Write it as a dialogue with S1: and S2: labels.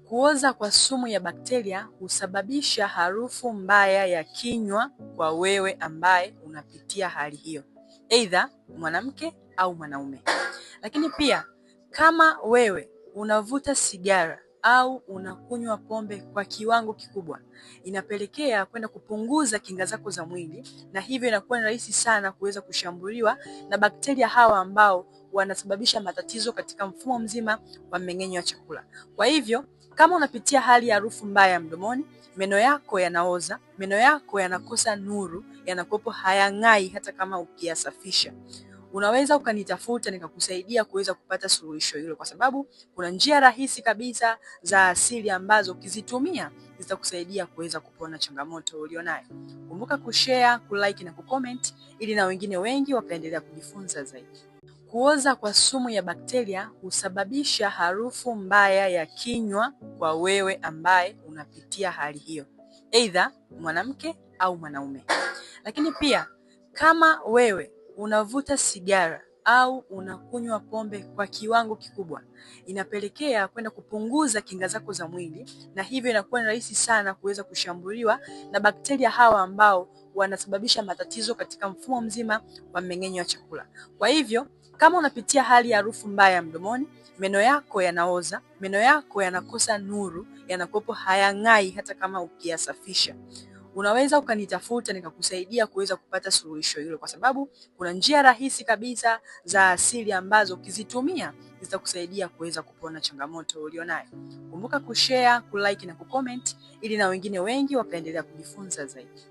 S1: Kuoza kwa sumu ya bakteria husababisha harufu mbaya ya kinywa kwa wewe ambaye unapitia hali hiyo, aidha mwanamke au mwanaume. Lakini pia kama wewe unavuta sigara au unakunywa pombe kwa kiwango kikubwa, inapelekea kwenda kupunguza kinga zako za mwili, na hivyo inakuwa ni rahisi sana kuweza kushambuliwa na bakteria hawa ambao wanasababisha matatizo katika mfumo mzima wa mmeng'enyo wa chakula. Kwa hivyo kama unapitia hali ya harufu mbaya mdomoni, meno yako yanaoza, meno yako yanakosa nuru, yanakopo hayang'ai hata kama ukiyasafisha, unaweza ukanitafuta nikakusaidia kuweza kupata suluhisho hilo, kwa sababu kuna njia rahisi kabisa za asili ambazo ukizitumia zitakusaidia kuweza kupona changamoto ulionayo. Kumbuka kushare, kulike na kucomment ili na wengine wengi wakaendelea kujifunza zaidi. Kuoza kwa sumu ya bakteria husababisha harufu mbaya ya kinywa kwa wewe ambaye unapitia hali hiyo, aidha mwanamke au mwanaume. Lakini pia kama wewe unavuta sigara au unakunywa pombe kwa kiwango kikubwa, inapelekea kwenda kupunguza kinga zako za mwili, na hivyo inakuwa ni rahisi sana kuweza kushambuliwa na bakteria hawa ambao wanasababisha matatizo katika mfumo mzima wa mmeng'enyo wa chakula. Kwa hivyo kama unapitia hali ya harufu mbaya mdomoni, meno yako yanaoza, meno yako yanakosa nuru, yanakopo hayang'ai hata kama ukiyasafisha, unaweza ukanitafuta nikakusaidia kuweza kupata suluhisho hilo, kwa sababu kuna njia rahisi kabisa za asili ambazo ukizitumia zitakusaidia kuweza kupona changamoto ulionayo. Kumbuka kushare, kulike na kucomment ili na wengine wengi wakaendelea kujifunza zaidi.